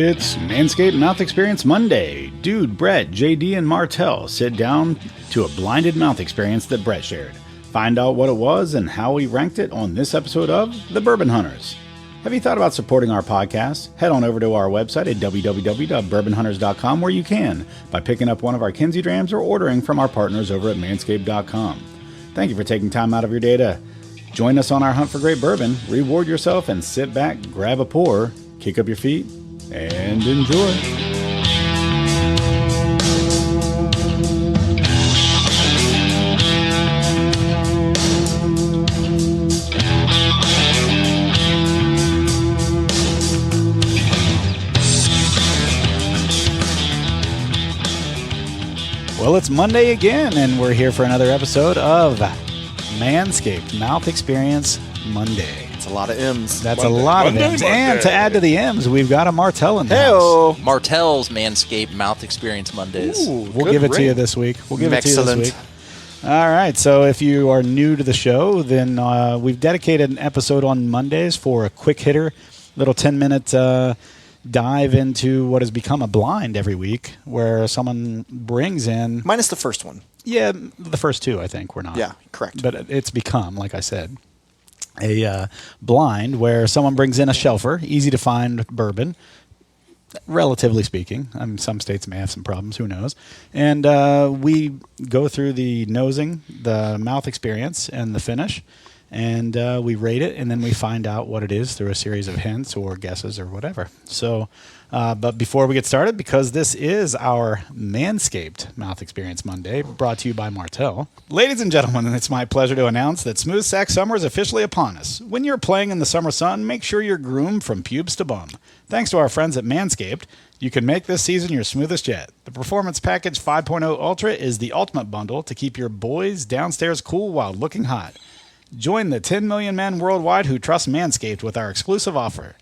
It's Manscaped Mouth Experience Monday. Dude, Brett, JD, and Martelle sit down to a blinded mouth experience that Brett shared. Find out what it was and how we ranked it on this episode of The Bourbon Hunters. Have you thought about supporting our podcast? Head on over to our website at www.bourbonhunters.com where you can by picking up one of our Kinsey drams or ordering from our partners over at manscaped.com. Thank you for taking time out of your day to join us on our hunt for great bourbon. Reward yourself and sit back, grab a pour, kick up your feet, and enjoy. Well, it's Monday again, and we're here for another episode of Manscaped Mouth Experience Monday. A lot of M's. That's Monday. A lot of M's. Monday. And to add to the M's, we've got a Martelle in the house. Martelle's Manscaped Mouth Experience Mondays. Ooh, we'll give it to you this week. All right. So if you are new to the show, then we've dedicated an episode on Mondays for a quick hitter, little 10-minute dive into what has become a blind every week, where someone brings in... Minus the first one. Yeah, the first two, I think, we're not. Yeah, correct. But it's become, like I said, a blind where someone brings in a shelfer, easy to find bourbon, relatively speaking. Some states may have some problems, who knows. And we go through the nosing, the mouth experience, and the finish, and we rate it, and then we find out what it is through a series of hints or guesses or whatever. So, but before we get started, because this is our Manscaped Mouth Experience Monday, brought to you by Martelle. Ladies and gentlemen, it's my pleasure to announce that Smooth Sack Summer is officially upon us. When you're playing in the summer sun, make sure you're groomed from pubes to bum. Thanks to our friends at Manscaped, you can make this season your smoothest yet. The Performance Package 5.0 Ultra is the ultimate bundle to keep your boys downstairs cool while looking hot. Join the 10 million men worldwide who trust Manscaped with our exclusive offer.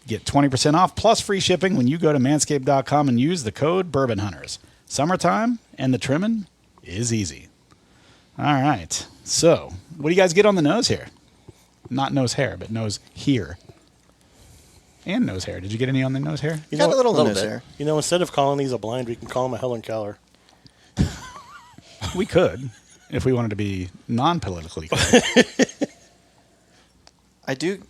Get 20% off plus free shipping when you go to manscaped.com and use the code Bourbon Hunters. Summertime and the trimming is easy. All right. So, what do you guys get on the nose here? Not nose hair, but nose here. And nose hair. Did you get any on the nose hair? You got a little nose hair. You know, instead of calling these a blind, we can call them a Helen Keller. We could, if we wanted to be non-politically correct. I do...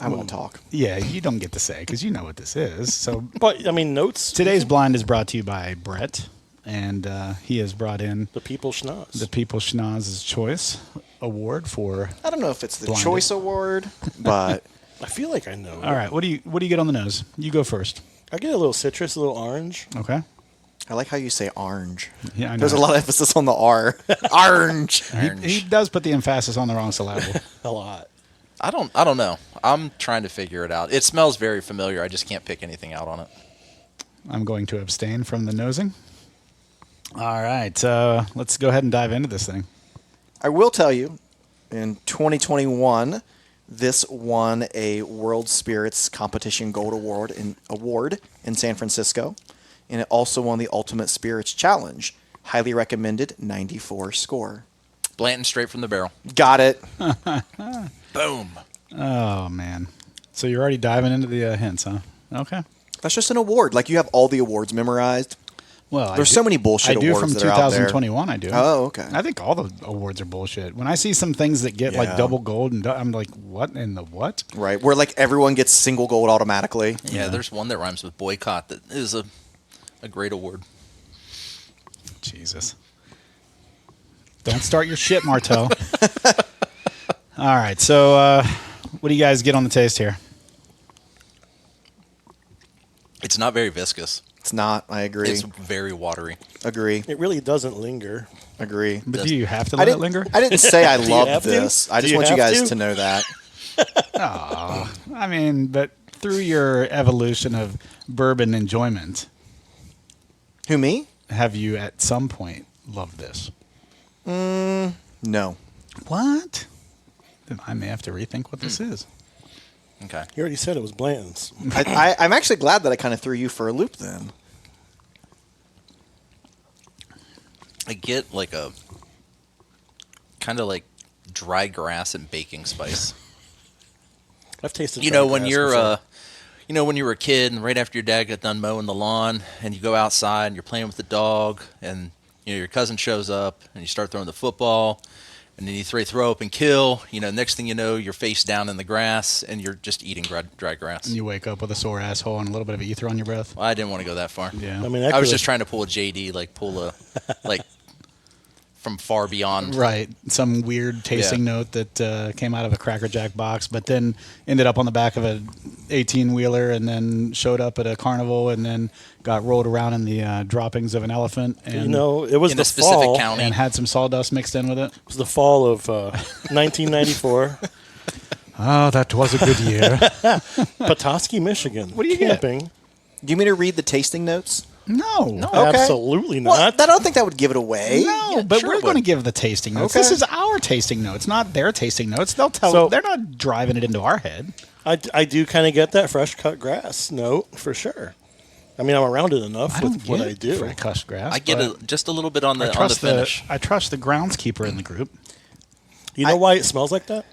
I won't talk. Yeah, you don't get to say, because you know what this is. So, but, I mean, notes... Today's blind is brought to you by Brett, and he has brought in... The People's Schnoz. The People's Schnoz's Choice Award for... I don't know if it's the blinded. Choice Award, but... I feel like I know. All right, what do you get on the nose? You go first. I get a little citrus, a little orange. Okay. I like how you say orange. Yeah, I know. There's a lot of emphasis on the R. Orange. He does put the emphasis on the wrong syllable. A lot. I don't know. I'm trying to figure it out. It smells very familiar. I just can't pick anything out on it. I'm going to abstain from the nosing. All right, let's go ahead and dive into this thing. I will tell you, in 2021, this won a World Spirits Competition Gold Award in San Francisco, and it also won the Ultimate Spirits Challenge. Highly recommended, 94 score. Blanton straight from the barrel. Got it. Boom. Oh, man. So you're already diving into the hints, huh? Okay. That's just an award. Like, you have all the awards memorized. Well, there's so many bullshit awards from that are out there. 2021, I do. Oh, okay. I think all the awards are bullshit. When I see some things that get like double gold, and I'm like, what in the what? Right, where like everyone gets single gold automatically. Yeah, there's one that rhymes with boycott that is a great award. Jesus. Don't start your shit, Martelle. All right, so what do you guys get on the taste here? It's not very viscous. It's not. I agree. It's very watery. Agree. It really doesn't linger. Agree. But do you have to let it linger? I didn't say I love this. I just want you guys to know that. Oh, I mean, but through your evolution of bourbon enjoyment. Who, me? Have you at some point loved this? No. What? Then I may have to rethink what this is. Okay. You already said it was Blanton's. I'm actually glad that I kind of threw you for a loop then. I get like a kind of like dry grass and baking spice. I've tasted. You know, when you're you know, when you were a kid and right after your dad got done mowing the lawn and you go outside and you're playing with the dog and, you know, your cousin shows up and you start throwing the football and then you throw up and kill, you know, next thing you know, you're face down in the grass and you're just eating dry grass. And you wake up with a sore asshole and a little bit of ether on your breath. Well, I didn't want to go that far. Yeah. I mean, I was just trying to pull a JD, like from far beyond. Right. Some weird tasting note that came out of a Cracker Jack box, but then ended up on the back of a 18-wheeler and then showed up at a carnival and then got rolled around in the droppings of an elephant. And, You know, it was In the a specific fall. county. and had some sawdust mixed in with it. It was the fall of 1994. Oh, that was a good year. Petoskey, Michigan. What do you get? Camping. Do you mean to read the tasting notes? No. Okay. Absolutely Well, not. I don't think that would give it away. No, but sure we're it going to would. give the tasting notes. Okay. This is our tasting notes, not their tasting notes. They'll tell. So- They're not driving it into our head. I do kind of get that fresh cut grass note for sure. I mean, I'm around it enough I don't with what get I do. for cussed grass. I get but just a little bit on I the trust finish. I trust the groundskeeper in the group. You know why it smells like that?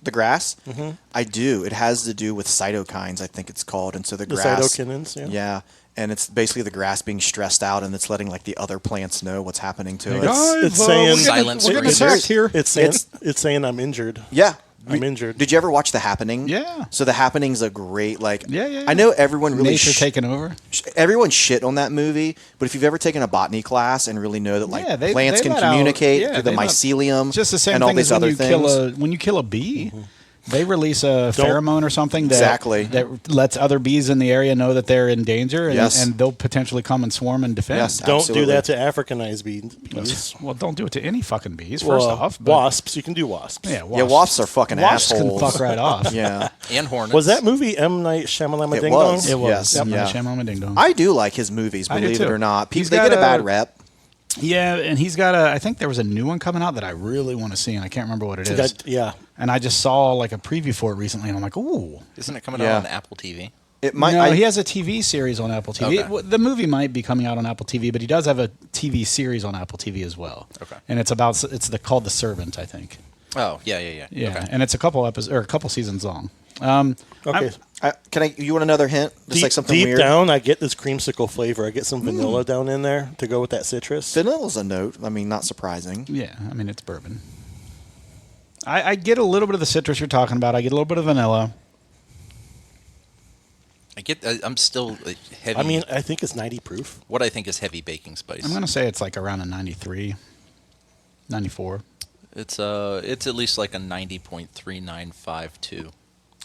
The grass? Mm-hmm. I do. It has to do with cytokines, I think it's called. And so the The grass. cytokinins, yeah. Yeah. And it's basically the grass being stressed out and it's letting like the other plants know what's happening to Hey, it. guys, It's saying- we're getting- Silence we're getting screams. attacked here. It's saying I'm injured. Yeah. I'm injured. Did you ever watch The Happening? Yeah. So The Happening's a great Yeah. I know everyone really Nature taking over. everyone shit on that movie, but if you've ever taken a botany class and really know that like Yeah, plants they can let out- communicate yeah, through the they let- mycelium Just the same and all thing these as when other you things. when you kill a bee. They release a Don't- pheromone or something that, Exactly. that lets other bees in the area know that they're in danger, and, Yes. and they'll potentially come and swarm and defend. Yes. Don't Absolutely. do that to Africanized bees. Well, don't do it to any fucking bees. First Well, off, but- wasps. You can do wasps. Yeah, Yeah, wasps are fucking wasps assholes. can fuck right off. Yeah. And hornets. Was that movie M. Night Shyamalan It Ding was. Dong? It was. Yes. Yep. Yeah. Shamalama Ding Dong. I do like his movies, I do believe it too. or not. He's People, they get got a bad a- rep. Yeah, and he's got I think there was a new one coming out that I really want to see, and I can't remember what it is. Yeah. And I just saw like a preview for it recently, and I'm like, ooh. Isn't it coming Yeah. out on Apple TV? It might. No, I, he has a TV series on Apple TV. Okay. The movie might be coming out on Apple TV, but he does have a TV series on Apple TV as well. Okay. And it's called The Servant, I think. Oh, yeah. Yeah, Okay. and it's a couple episodes or a couple seasons long. Okay. you want another hint? Just like something deep weird. down, I get this creamsicle flavor. I get some vanilla down in there to go with that citrus. Vanilla's a note. I mean, not surprising. Yeah, I mean it's bourbon. I get a little bit of the citrus you're talking about. I get a little bit of vanilla. I'm still heavy. I mean, I think it's 90 proof. what I think is heavy baking spice. I'm gonna say it's like around a 93, 94. It's at least like a 90.3952.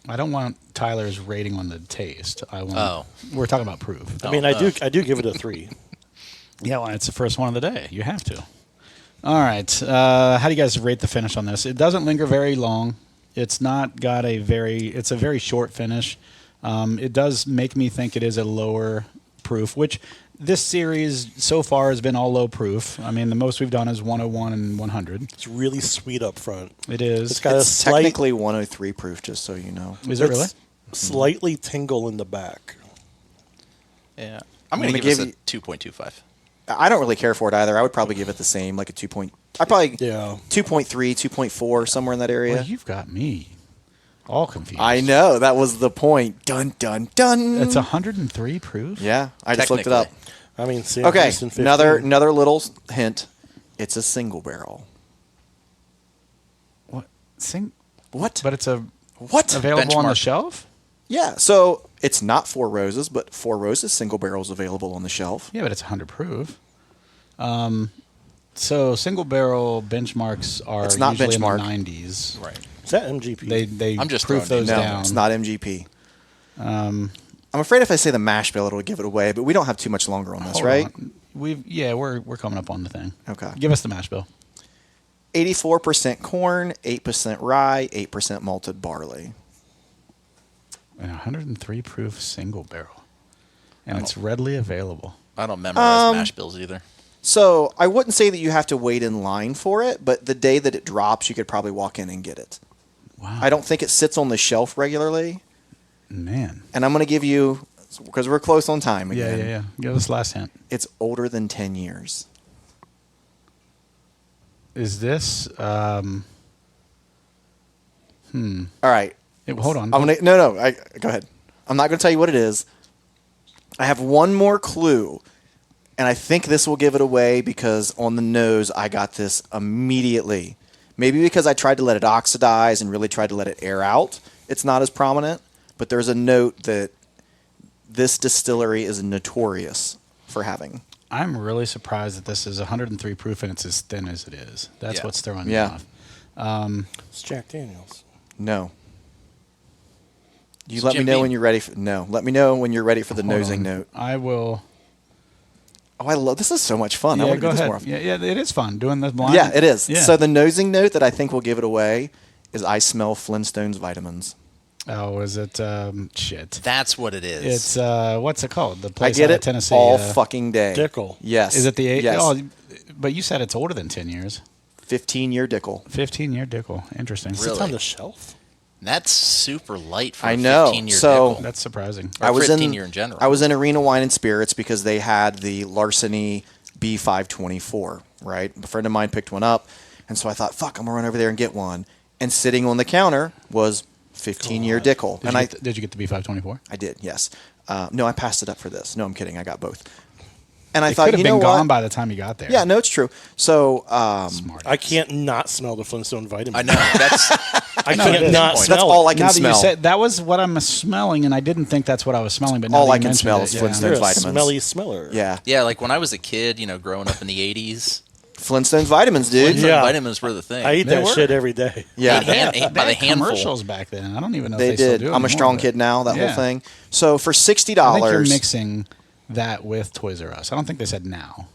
I don't want Tyler's rating on the taste. Oh. We're talking about proof. I mean, I do give it a 3. Yeah, well, it's the first one of the day. You have to. All right. How do you guys rate the finish on this? It doesn't linger very long. It's not got it's a very short finish. It does make me think it is a lower proof, which this series so far has been all low proof. I mean, the most we've done is 101 and 100. It's really sweet up front. It is. It's got a It's slight, technically 103 proof, just so you know. Is it really? it's slightly tingle in the back. Yeah. I'm I'm going to gonna give give this a 2.25. I don't really care for it either. I would probably give it the same, like a 2 point. I probably Yeah. 2.3, 2.4, somewhere in that area. Well, you've got me all confused. I know that was the point. Dun dun dun. It's 103 proof. Yeah, I just looked it up. Technically. I mean, Sam Okay, Houston 15. another little hint. It's a single barrel. What? What? But it's What? available on the Benchmark. shelf. Yeah, so it's not Four Roses, but Four Roses single barrels available on the shelf. Yeah, but it's 100 proof. So single barrel benchmarks are It's not usually benchmark. in the 90s. Right. Is that MGP? They I'm just proof throwing those No, down. it's not MGP. I'm afraid if I say the mash bill, it'll give it away. But we don't have too much longer on this, Hold right? on. We're coming up on the thing. Okay. Give us the mash bill. 84% corn, 8% rye, 8% malted barley. And 103 proof single barrel, and it's readily available. I don't memorize mash bills either. So I wouldn't say that you have to wait in line for it, but the day that it drops, you could probably walk in and get it. Wow. I don't think it sits on the shelf regularly. Man. And I'm going to give you, because we're close on time again. Yeah. Give us last hint. It's older than 10 years. Is this? All right. Hold on. I'm gonna, no, go ahead. I'm not going to tell you what it is. I have one more clue, and I think this will give it away because on the nose, I got this immediately. Maybe because I tried to let it oxidize and really tried to let it air out, it's not as prominent. But there's a note that this distillery is notorious for having. I'm really surprised that this is 103 proof and it's as thin as it is. That's Yeah. what's throwing me Yeah. off. It's Jack Daniels. No. You It's let me Jim know Beam. when you're ready. Let me know when you're ready for the Hold nosing on. note. I will. Oh, I love this. Is so much fun. I Yeah, want to go do this ahead. more often. Yeah, it is fun doing this blind. Yeah, it is. Yeah. So the nosing note that I think will give it away is I smell Flintstones vitamins. Oh, is it? Shit. That's what it is. It's what's it called? The I place get out of it Tennessee. all fucking day. Dickel. Yes. Is it the 8? Yes. Oh, but you said it's older than 10 years. 15-year Dickel. 15-year Dickel. Interesting. Really? It's on the shelf. That's super light for I a know. 15-year So- Dickel. That's surprising. Or 15-year in general. I was in Arena Wine and Spirits because they had the Larceny B524, right? A friend of mine picked one up, and so I thought, fuck, I'm going to run over there and get one. And sitting on the counter was 15-year Dickel. Did, And did you get the B524? I did, yes. No, I passed it up for this. No, I'm kidding. I got both. And I It thought, could have you been know gone what? by the time you got there. Yeah, no, it's true. So Smart. I can't not smell the Flintstone vitamin. I know. That's I know, can't that's not the point. smell that's all it. I can Now that smell. you said that was what I'm smelling, and I didn't think that's what I was smelling. But now All that I you can mentioned smell it, is yeah. Flintstones You're a vitamins. smelly smeller. Yeah. yeah. Like when I was a kid, growing up in the '80s, Flintstones vitamins, dude. Flintstone Yeah. vitamins were the thing. I eat They that were. shit every day. Yeah. They had- by They the had handful. commercials back then. I don't even know They if they did. still do I'm a anymore, strong but- kid now, that Yeah. whole thing. So for $60, I think you're mixing that with Toys R Us. I don't think they said now.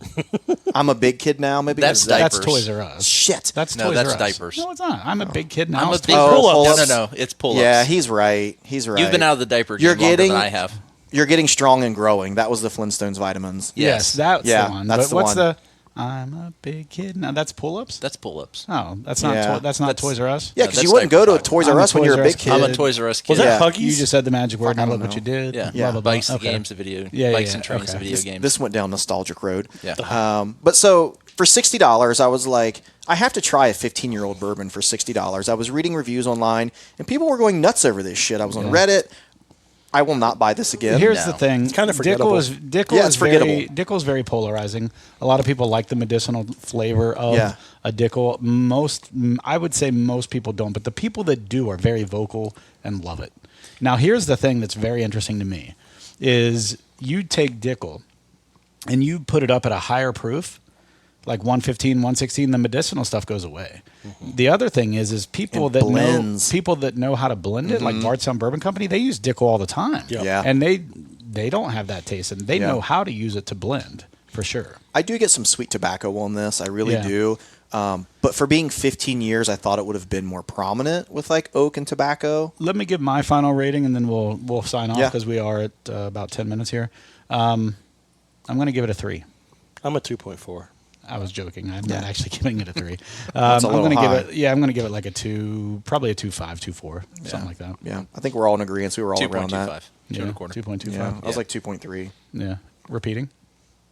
I'm a big kid now, maybe. That's because of that. That's Diapers. Toys R Us. Shit. That's No, Toys that's R Us. diapers. No, it's not. I'm a big kid now. I'm a It's big Toys R Oh, Us. pull-ups. No, it's pull-ups. Yeah, he's right. He's right. You've been out of the diaper You're game longer getting- than I have. You're getting strong and growing. That was the Flintstones vitamins. Yes, Yes. that's Yeah, the one. that's But the what's one. the? I'm a big kid. Now that's pull-ups. That's pull-ups. Oh, that's not. Yeah. That's not That's- Toys R Us. Yeah, No, because you that's wouldn't go to a diaper Toys I'm R a Us when you're a Toys R big Us kid. I'm a Toys R Us kid. Was that Yeah. Huggies? You just said the magic word, and I I love don't what you know. did. Yeah. Blah, blah, blah. Bikes, Okay. games, the video. Yeah, bikes yeah, and trains, okay. the video games. This went down nostalgic road. Yeah. But so for $60, I was like, I have to try a 15-year-old bourbon for $60. I was reading reviews online, and people were going nuts over this shit. I was on Yeah. Reddit. I will not buy this again. Here's No. the thing. It's kinda forgettable. Dickel Yeah, is it's forgettable. Dickel's very polarizing. A lot of people like the medicinal flavor of Yeah. a Dickel. I would say most people don't, but the people that do are very vocal and love it. Now, here's the thing that's very interesting to me is you take Dickel and you put it up at a higher proof, like 115, 116, the medicinal stuff goes away. The other thing is people It that blends. know how to blend it, like Bardstown Bourbon Company, they use Dickel all the time. Yeah. And they don't have that taste, and they Yeah. know how to use it to blend for sure. I do get some sweet tobacco on this. I really Yeah. do. But for being 15 years, I thought it would have been more prominent with like oak and tobacco. Let me give my final rating, and then we'll sign off Yeah. because we are at about 10 minutes here. I'm going to give it a 3. I'm a 2.4. I was joking. I'm Yeah. not actually giving it a 3. That's a I'm little going to high. give it. Yeah, I'm going to give it like a 2, probably a 2.5, 2.4, something like that. Yeah, I think we're all in agreement. We were all around that. 2.25. Yeah, 2.25. 2.25. Yeah, I was Yeah. like 2.3. Yeah. Repeating.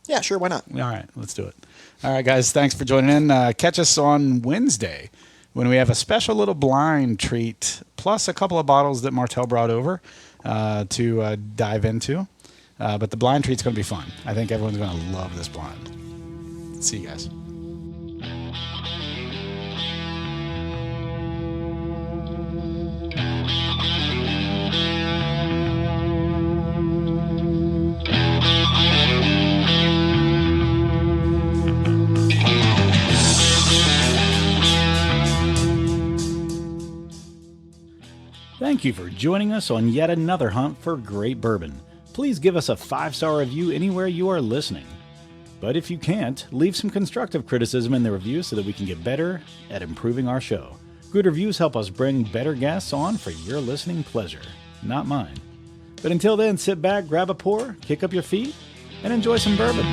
Yeah, sure, why not? All right, let's do it. All right, guys, thanks for joining in. Catch us on Wednesday when we have a special little blind treat, plus a couple of bottles that Martelle brought over to dive into. But the blind treat's going to be fun. I think everyone's going to love this blind. See you guys. Thank you for joining us on yet another hunt for great bourbon. Please give us a 5-star review anywhere you are listening. But if you can't, leave some constructive criticism in the review so that we can get better at improving our show. Good reviews help us bring better guests on for your listening pleasure, not mine. But until then, sit back, grab a pour, kick up your feet, and enjoy some bourbon.